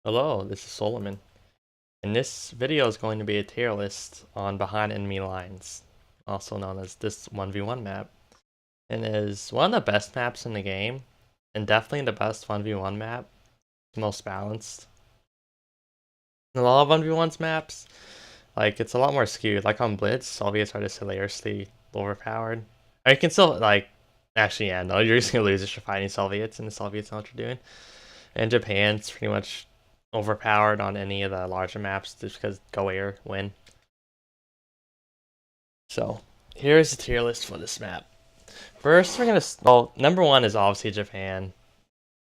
Hello, this is Solomon, and this video is going to be a tier list on Behind Enemy Lines, also known as this 1v1 map, and is one of the best maps in the game, and definitely the best 1v1 map, most balanced. In a lot of 1v1's maps, like, it's a lot more skewed, like on Blitz, Soviets are just hilariously overpowered. Or you can still, like, actually, yeah, no, you're just gonna lose if you're fighting Soviets, and the Soviets know what you're doing. And Japan's pretty much overpowered on any of the larger maps just because go air win. So here's the tier list for this map. First, we're gonna number one is obviously Japan.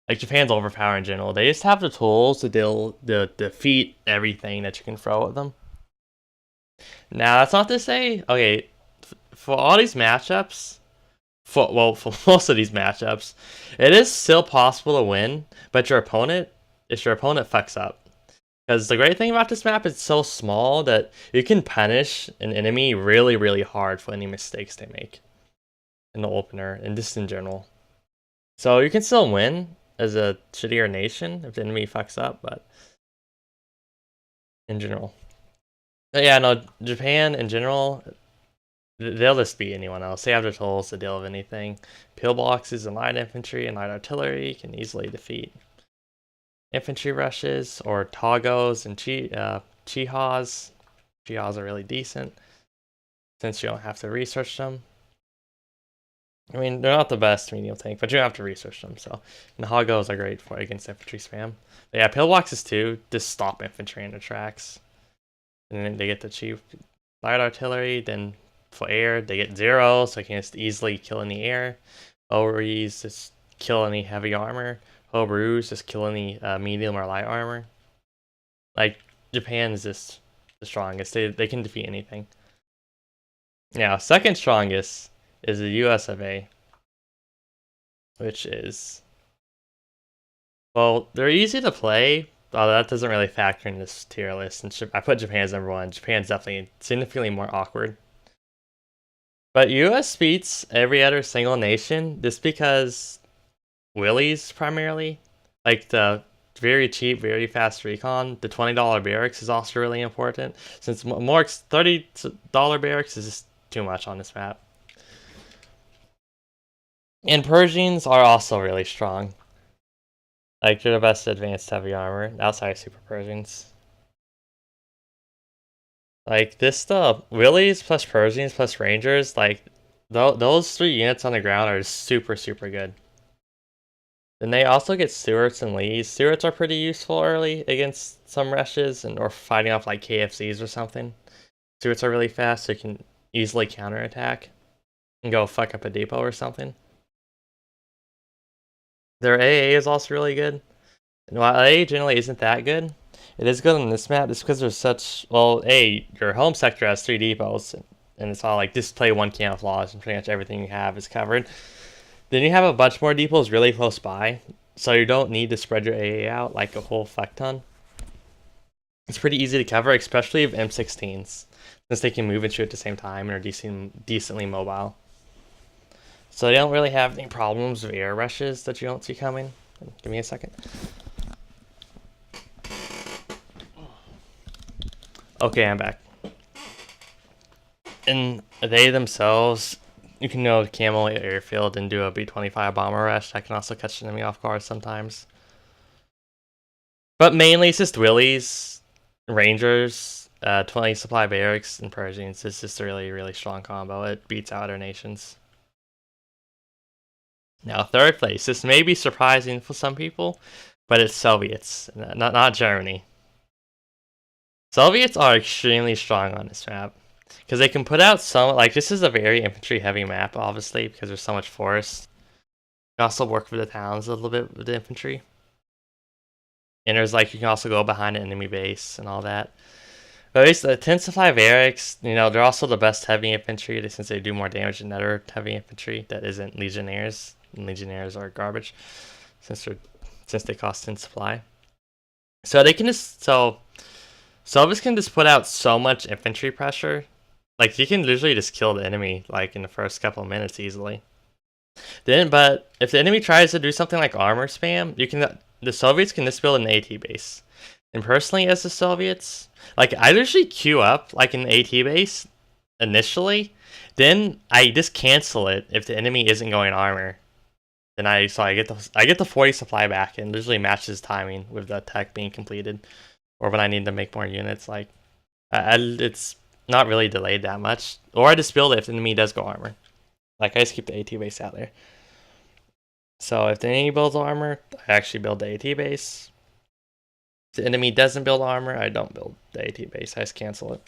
Like Japan's overpowered in general. They just have the tools to defeat everything that you can throw at them. Now that's not to say for all these matchups. For most of these matchups, it is still possible to win, but your opponent fucks up. Because the great thing about this map is it's so small that you can punish an enemy really, really hard for any mistakes they make in the opener and just in general. So you can still win as a shittier nation if the enemy fucks up, but in general. But yeah, no, Japan in general, they'll just beat anyone else. They have the tools to deal with anything. Pillboxes and light infantry and light artillery can easily defeat infantry rushes or Togos and Chihas. Chihas are really decent since you don't have to research them. I mean, they're not the best medium tank, but you don't have to research them. So, and the Hogos are great for against infantry spam. But yeah, pillboxes too just stop infantry in their tracks, and then they get the cheap light artillery. Then for air, they get 0, so they can just easily kill in the air. RUSE just kill any heavy armor. RUSE just kill any medium or light armor. Like, Japan is just the strongest. They can defeat anything. Now, second strongest is the US of A, which is, well, they're easy to play. That doesn't really factor in this tier list. And I put Japan as number 1. Japan's definitely significantly more awkward. But US beats every other single nation just because Willys primarily. Like the very cheap, very fast recon. The $20 barracks is also really important since more $30 barracks is just too much on this map. And Persians are also really strong. Like, they're the best advanced heavy armor outside of Super Persians. Like, this stuff, Willys plus Persians plus Rangers, like, those 3 units on the ground are super, super good. Then they also get Stuarts and Lees. Stuarts are pretty useful early against some rushes or fighting off like KFCs or something. Stuarts are really fast, so you can easily counterattack and go fuck up a depot or something. Their AA is also really good. And while AA generally isn't that good, it is good on this map just because there's such, well, your home sector has 3 depots, and it's all like display 1 camouflage, and pretty much everything you have is covered. Then you have a bunch more depots really close by, so you don't need to spread your AA out like a whole fuck ton. It's pretty easy to cover, especially with M16s, since they can move and shoot at the same time and are decently mobile. So they don't really have any problems with air rushes that you don't see coming. Give me a second. Okay, I'm back. And they themselves, you can know camo airfield and do a B-25 bomber rush. That can also catch an enemy off guard sometimes. But mainly it's just Willys, Rangers, 20 supply barracks, and Persians. It's just a really, really strong combo. It beats out our nations. Now, third place. This may be surprising for some people, but it's Soviets, not Germany. Soviets are extremely strong on this map. Because they can put out some, like, this is a very infantry heavy map, obviously, because there's so much forest. You can also work for the towns a little bit with the infantry. And there's, like, you can also go behind an enemy base and all that. But at least the 10 supply barracks, you know, they're also the best heavy infantry since they do more damage than other heavy infantry that isn't Legionnaires. And Legionnaires are garbage since they cost 10 supply. So they can just, Soviets can just put out so much infantry pressure. Like, you can literally just kill the enemy, like, in the first couple of minutes easily. But if the enemy tries to do something like armor spam, you can the Soviets can just build an AT base. And personally, as the Soviets, like I usually queue up like an AT base initially, then I just cancel it if the enemy isn't going armor. Then I get the 40 supply back, and usually matches timing with the tech being completed, or when I need to make more units. Like it's not really delayed that much, or I just build it if the enemy does go armor. Like I just keep the AT base out there. So if the enemy builds armor, I actually build the AT base. If the enemy doesn't build armor, I don't build the AT base. I just cancel it.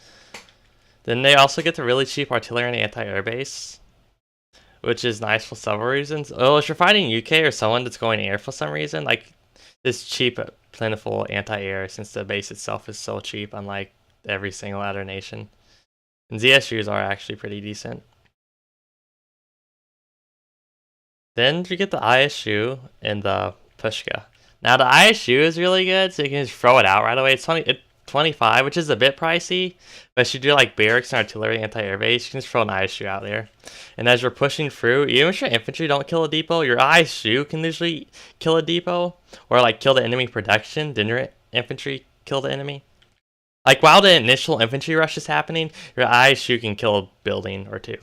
Then they also get the really cheap artillery and anti-air base, which is nice for several reasons. Oh, if you're fighting UK or someone that's going air for some reason, like this cheap, plentiful anti-air, since the base itself is so cheap, unlike every single other nation. And ZSUs are actually pretty decent. Then you get the ISU and the Pushka. Now the ISU is really good, so you can just throw it out right away. It's 25, which is a bit pricey, but if you do like barracks and artillery anti-air base, you can just throw an ISU out there. And as you're pushing through, even if your infantry don't kill a depot, your ISU can usually kill a depot, or like kill the enemy production, then your infantry kill the enemy. Like while the initial infantry rush is happening, your ISU can kill a building or two.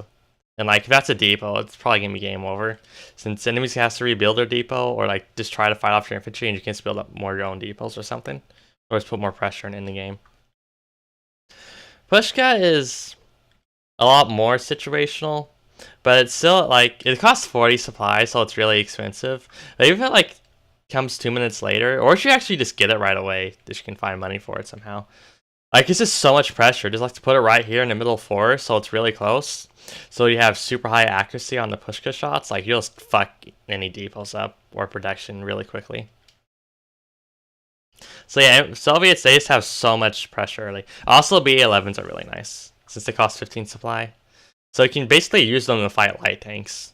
And like if that's a depot, it's probably gonna be game over, since enemies has to rebuild their depot, or like just try to fight off your infantry, and you can just build up more your own depots or something, or just put more pressure in the game. Pushka is a lot more situational, but it's still like it costs 40 supplies, so it's really expensive. But even if it like comes 2 minutes later, or if you actually just get it right away, just you can find money for it somehow. Like it's just so much pressure. Just like to put it right here in the middle of forest, so it's really close. So you have super high accuracy on the Pushka shots. Like you'll just fuck any depots up or production really quickly. So yeah, Soviets, they just have so much pressure early. Also, BA-11s are really nice, since they cost 15 supply. So you can basically use them to fight light tanks.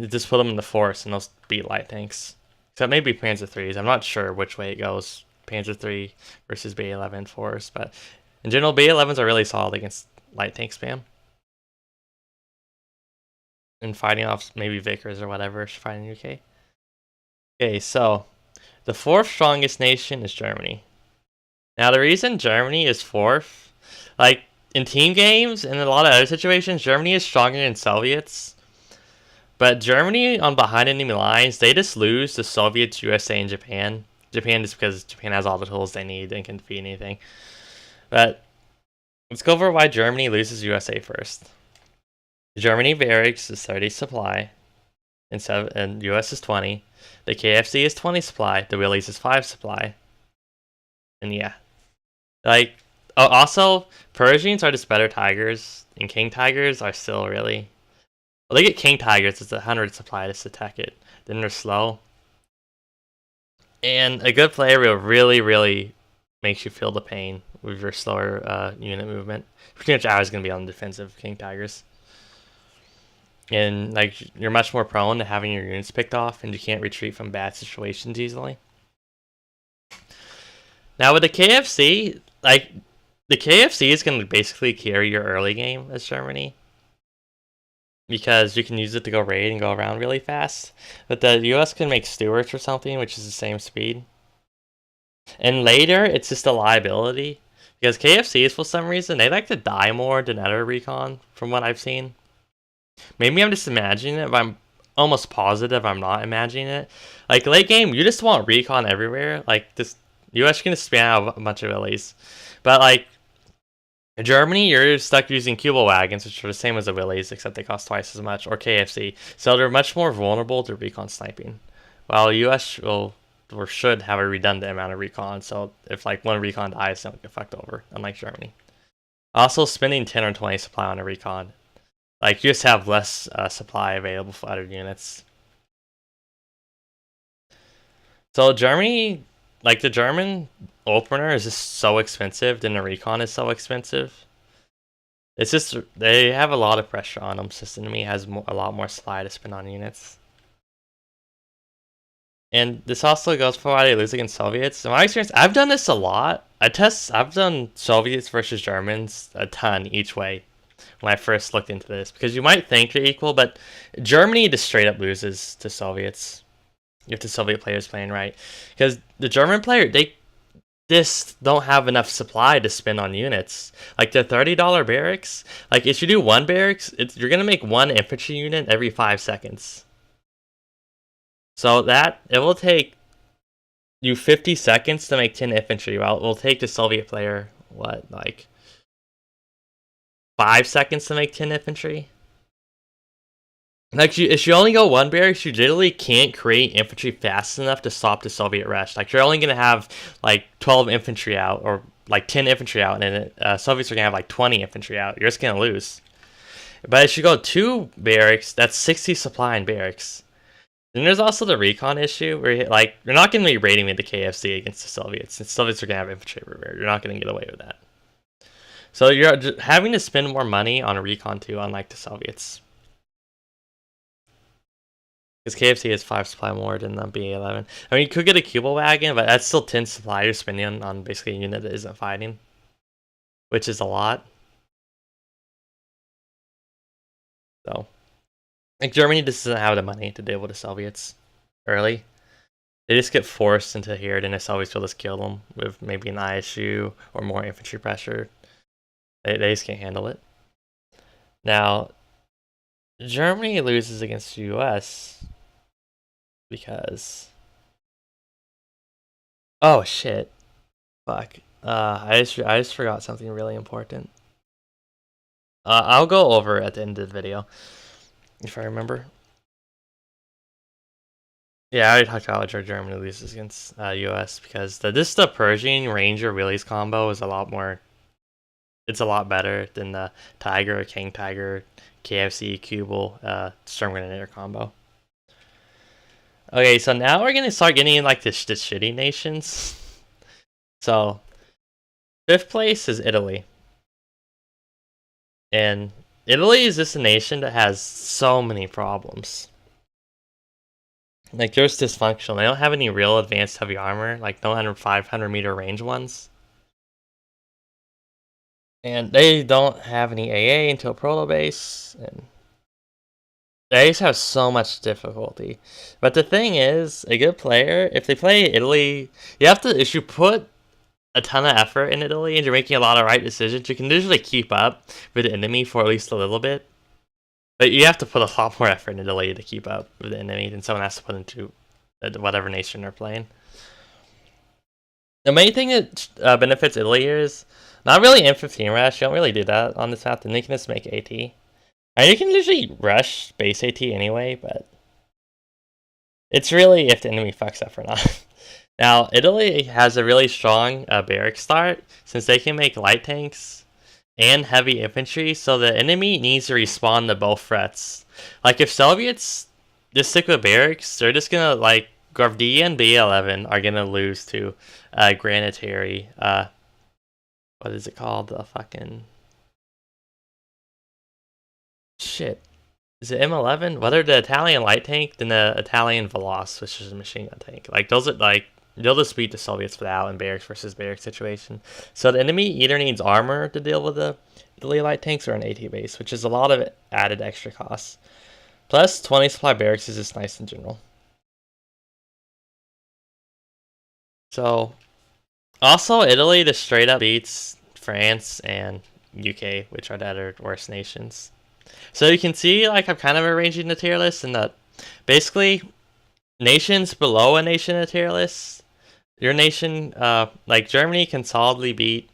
Just put them in the forest and they'll beat light tanks. Except maybe Panzer 3s. I'm not sure which way it goes. Panzer 3 versus BA-11 forest. But in general, BA-11s are really solid against light tank spam. And fighting off maybe Vickers or whatever, fighting UK. Okay, so the fourth strongest nation is Germany. Now the reason Germany is fourth, like in team games and in a lot of other situations, Germany is stronger than Soviets. But Germany on behind enemy lines, they just lose to Soviets, USA, and Japan. Japan just because Japan has all the tools they need and can defeat anything. But let's go over why Germany loses USA first. Germany barracks is 30 supply, and US is 20. The KFC is 20 supply. The Willys is 5 supply. And yeah, like also Persians are just better tigers, and King Tigers are still really. Well, they get King Tigers. It's 100 supply to attack it. Then they're slow. And a good player will really makes you feel the pain with your slower unit movement. Pretty much always going to be on the defensive King Tigers. And like you're much more prone to having your units picked off, and you can't retreat from bad situations easily. Now with the KFC, like the KFC is going to basically carry your early game as Germany, because you can use it to go raid and go around really fast. But the US can make Stuarts or something, which is the same speed. And later, it's just a liability, because KFCs, for some reason, they like to die more than other recon, from what I've seen. Maybe I'm just imagining it, but I'm almost positive I'm not imagining it. Like, late game, you just want recon everywhere. Like, this US can just spam out a bunch of Willys. But, like, in Germany, you're stuck using Kubel wagons, which are the same as the Willys, except they cost twice as much, or KFC. So they're much more vulnerable to recon sniping. While US will, or should, have a redundant amount of recon, so if, like, one recon dies, they don't get fucked over, unlike Germany. Also, spending 10 or 20 supply on a recon. Like, you just have less supply available for other units. So Germany, like the German opener is just so expensive, then the recon is so expensive. It's just, they have a lot of pressure on them, since the enemy has a lot more supply to spend on units. And this also goes for why they lose against Soviets. In my experience, I've done this a lot. I've done Soviets versus Germans a ton each way when I first looked into this, because you might think they're equal, but Germany just straight up loses to Soviets. if the Soviet player is playing right. Because the German player, they just don't have enough supply to spend on units. Like the $30 barracks, like if you do one barracks, you're gonna make one infantry unit every 5 seconds. So that it will take you 50 seconds to make 10 infantry. Well, it will take the Soviet player what, like 5 seconds to make 10 infantry. Like, if you only go one barracks, you literally can't create infantry fast enough to stop the Soviet rush. Like, you're only gonna have like 12 infantry out, or like 10 infantry out, and then Soviets are gonna have like 20 infantry out. You're just gonna lose. But if you go 2 barracks, that's 60 supply in barracks. Then there's also the recon issue, where you're not gonna be raiding with the KFC against the Soviets. The Soviets are gonna have infantry everywhere. You're not gonna get away with that. So you're having to spend more money on a recon too, unlike the Soviets. Because KFC has 5 supply more than the BA-11. I mean, you could get a Cuba wagon, but that's still 10 supply you're spending on basically a unit that isn't fighting, which is a lot. So, like, Germany just doesn't have the money to deal with the Soviets early. They just get forced into here, then the Soviets will just kill them with maybe an ISU or more infantry pressure. They just can't handle it. Now, Germany loses against the US because... Oh, shit. Fuck. I just forgot something really important. I'll go over it at the end of the video, if I remember. Yeah, I already talked about how Germany loses against US because the Pershing Ranger Willys combo is a lot more... It's a lot better than the Tiger, King Tiger, KFC, Kubel, Stormgrenadier combo. Okay, so now we're gonna start getting like the shitty nations. So, 5th place is Italy. And Italy is just a nation that has so many problems. Like, they're just dysfunctional. They don't have any real advanced heavy armor, like no 500-meter range ones. And they don't have any AA until Proto Base, and they just have so much difficulty. But the thing is, a good player, if they play Italy, if you put a ton of effort in Italy and you're making a lot of right decisions, you can usually keep up with the enemy for at least a little bit. But you have to put a lot more effort in Italy to keep up with the enemy than someone has to put into whatever nation they're playing. The main thing that benefits Italy here is not really M15 rush. You don't really do that on this map. Then you can just make AT. And you can usually rush base AT anyway, but it's really if the enemy fucks up or not. Now, Italy has a really strong barrack start, since they can make light tanks and heavy infantry, so the enemy needs to respond to both threats. Like, if Soviets just stick with barracks, they're just gonna, like, Gvardiya and BA-11 are gonna lose to Granatary, what is it called? The fucking... Shit. Is it M11? Whether the Italian light tank, then the Italian Veloce, which is a machine gun tank. Like, those are, like, they'll just beat the Soviets for that in barracks versus barracks situation. So the enemy either needs armor to deal with the Italy light tanks or an AT base, which is a lot of added extra costs. Plus, 20 supply barracks is just nice in general. So, also, Italy just straight up beats France and UK, which are the other worst nations. So you can see, like, I'm kind of arranging the tier list, and that basically nations below a nation in a tier list, your nation, like Germany, can solidly beat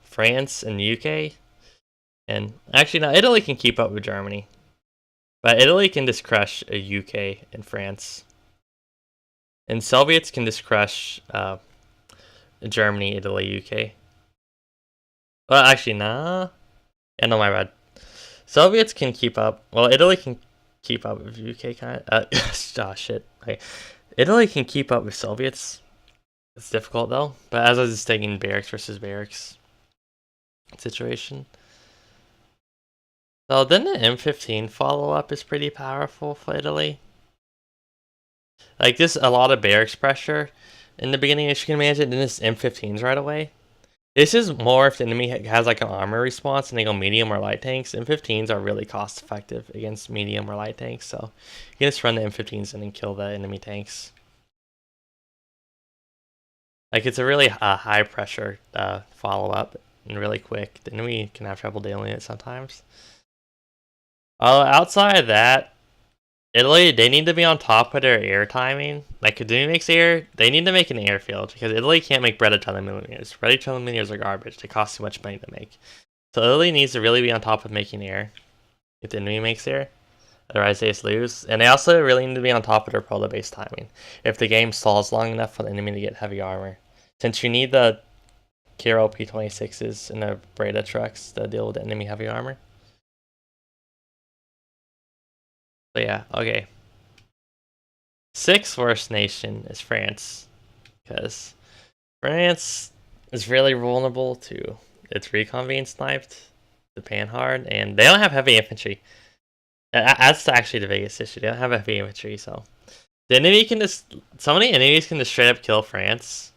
France and UK. And actually, no, Italy can keep up with Germany, but Italy can just crush a UK and France. And Soviets can just crush Germany, Italy, UK. Well, actually, nah. Yeah, no, my bad. Soviets can keep up. Well, Italy can keep up with UK, kind of. Oh, shit. Okay. Italy can keep up with Soviets. It's difficult, though. But as I was just taking barracks versus barracks situation. So then the M15 follow-up is pretty powerful for Italy. Like, this, a lot of barracks pressure in the beginning, as you can imagine, then this M15s right away. This is more if the enemy has like an armor response and they go medium or light tanks. M15s are really cost effective against medium or light tanks, so you can just run the M15s in and kill the enemy tanks. Like it's a really high pressure follow up and really quick. The enemy can have trouble dealing it sometimes. Outside of that, Italy, they need to be on top of their air timing. Like Kadumi makes air, they need to make an airfield because Italy can't make breaded telemillimeters. Breaded telemillimeters are garbage. They cost too much money to make. So Italy needs to really be on top of making air if the enemy makes air. Otherwise they just lose. And they also really need to be on top of their proto base timing. If the game stalls long enough for the enemy to get heavy armor. Since you need the Kiro P26s and the Breda trucks to deal with the enemy heavy armor. So yeah, okay. Sixth worst nation is France. Because France is really vulnerable to its recon being sniped, the Panhard, and they don't have heavy infantry. That's actually the biggest issue. They don't have heavy infantry, so the enemy can just so many enemies can just straight up kill France.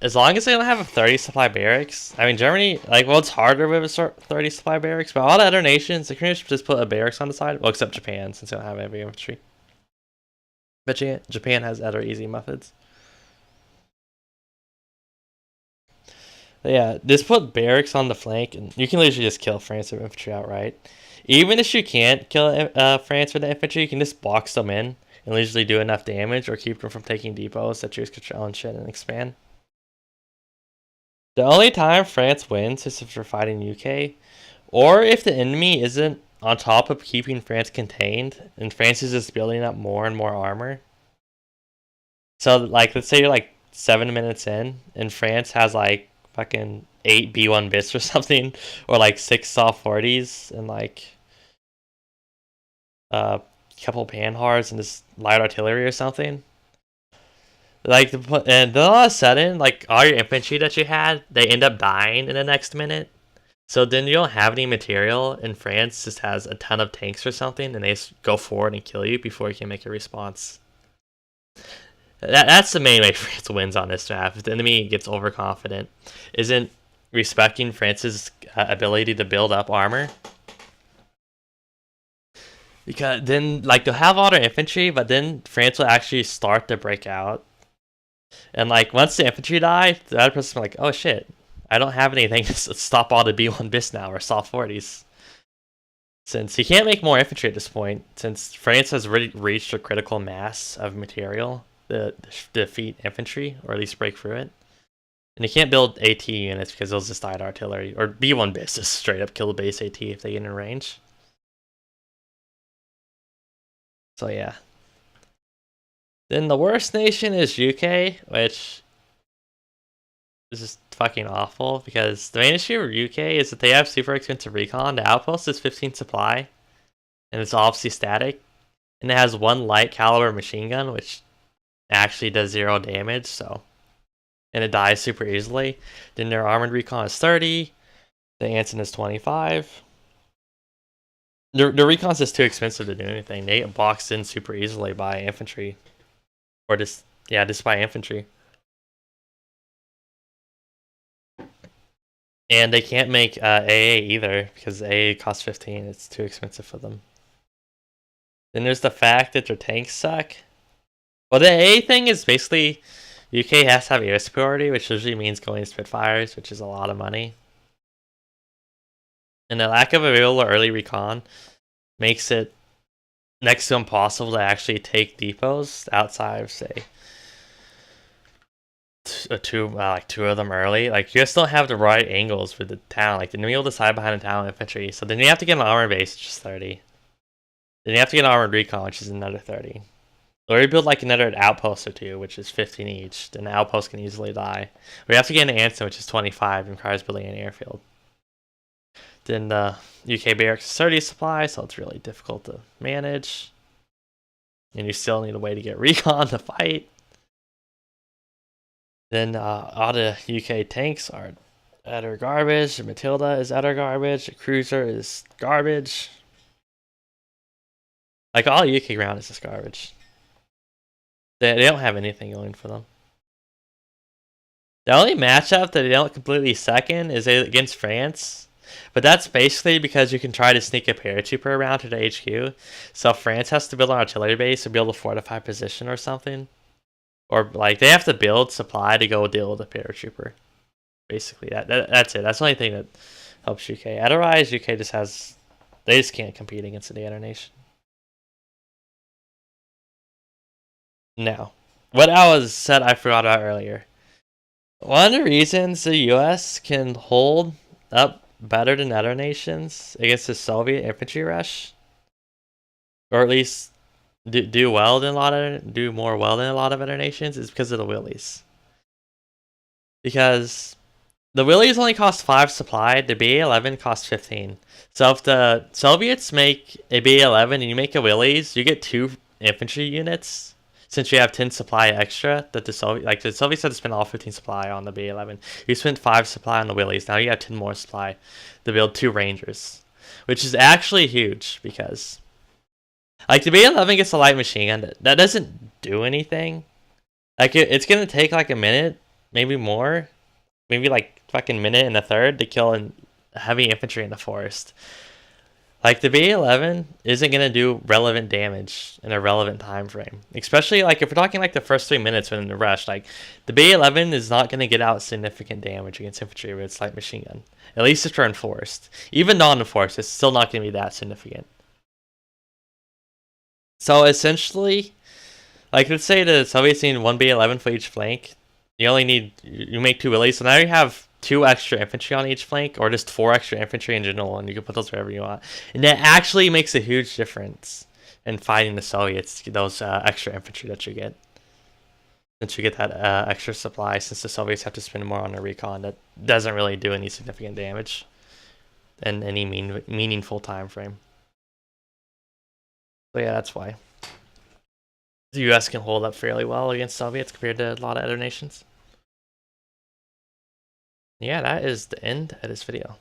As long as they don't have a 30 supply barracks. I mean, Germany, like, well, it's harder with a 30 supply barracks, but all the other nations, they can just put a barracks on the side. Well, except Japan, since they don't have heavy infantry. But Japan has other easy methods. But yeah, just put barracks on the flank, and you can literally just kill France with infantry outright. Even if you can't kill France with the infantry, you can just box them in and usually do enough damage or keep them from taking depots that you control and shit and expand. The only time France wins is if you're fighting UK, or if the enemy isn't on top of keeping France contained, and France is just building up more and more armor. So, like, let's say you're like 7 minutes in, and France has like fucking 8 B1 bits or something, or like 6 soft 40s, and like a couple Panhards and just light artillery or something. Like, and then all of a sudden, like, all your infantry that you had, they end up dying in the next minute. So then you don't have any material, and France just has a ton of tanks or something, and they just go forward and kill you before you can make a response. That's the main way France wins on this map. If the enemy gets overconfident, isn't respecting France's ability to build up armor. Because then, like, they'll have all their infantry, but then France will actually start to break out. And, like, once the infantry die, the other person's like, oh shit, I don't have anything to stop all the B1 bis now, or soft 40s. Since he can't make more infantry at this point, since France has already reached a critical mass of material to defeat infantry, or at least break through it. And he can't build AT units because they'll just die to artillery, or B1 bis just straight up kill the base AT if they get in range. So yeah. Then the worst nation is UK, which is just fucking awful because the main issue with UK is that they have super expensive recon. The outpost is 15 supply, and it's obviously static, and it has one light caliber machine gun, which actually does 0 damage, so, and it dies super easily. Then their armored recon is 30, the Anson is 25. The recon's just too expensive to do anything. They get boxed in super easily by infantry, or just by infantry. And they can't make AA either because AA costs 15. It's too expensive for them. Then there's the fact that their tanks suck. Well, the AA thing is basically UK has to have air superiority, which usually means going to Spitfires, which is a lot of money. And the lack of available early recon makes it next to impossible to actually take depots outside of, say, two of them early. Like, you just don't have the right angles for the town. Like, the enemy will decide behind the town infantry. So then you have to get an armored base, which is 30. Then you have to get an armored recon, which is another 30. Or you build like another outpost or two, which is 15 each. Then the outpost can easily die. We have to get an Anson, which is 25, and requires building an airfield. Then the UK barracks is 30 supply, so it's really difficult to manage. And you still need a way to get recon to fight. Then all the UK tanks are utter garbage. The Matilda is utter garbage. The Cruiser is garbage. Like, all UK ground is just garbage. They don't have anything going for them. The only matchup that they don't completely second is against France. But that's basically because you can try to sneak a paratrooper around to the HQ. So if France has to build an artillery base to be able to fortify position or something. Or like they have to build supply to go deal with a paratrooper. Basically, that's it. That's the only thing that helps UK. Otherwise, UK just has, they just can't compete against any other nation. Now, what I forgot about earlier. One of the reasons the US can hold up better than other nations against the Soviet infantry rush, or at least do more well than a lot of other nations, is because of the Willies. Because the Willies only cost 5 supply, the BA-11 costs 15. So if the Soviets make a BA-11 and you make a Willies, you get 2 infantry units. Since you have 10 supply extra, that the Soviets had to spend all 15 supply on the BA-11. You spent 5 supply on the Willies. Now you have 10 more supply to build 2 Rangers, which is actually huge because, like, the BA-11 gets a light machine gun. That doesn't do anything. Like, it's gonna take like a minute, maybe more, maybe like fucking minute and a third to kill heavy infantry in the forest. Like, the BA-11 isn't gonna do relevant damage in a relevant time frame. Especially like if we're talking like the first 3 minutes when in the rush, like the BA-11 is not gonna get out significant damage against infantry with its light machine gun. At least if you're in forest. Even non-enforced, it's still not gonna be that significant. So essentially, like let's say the Soviets need 1 BA-11 for each flank. You make 2 Willies, so now you have 2 extra infantry on each flank, or just 4 extra infantry in general, and you can put those wherever you want. And that actually makes a huge difference in fighting the Soviets, those extra infantry that you get. Since you get that extra supply, since the Soviets have to spend more on their recon, that doesn't really do any significant damage in any meaningful time frame. So yeah, that's why the US can hold up fairly well against Soviets compared to a lot of other nations. Yeah, that is the end of this video.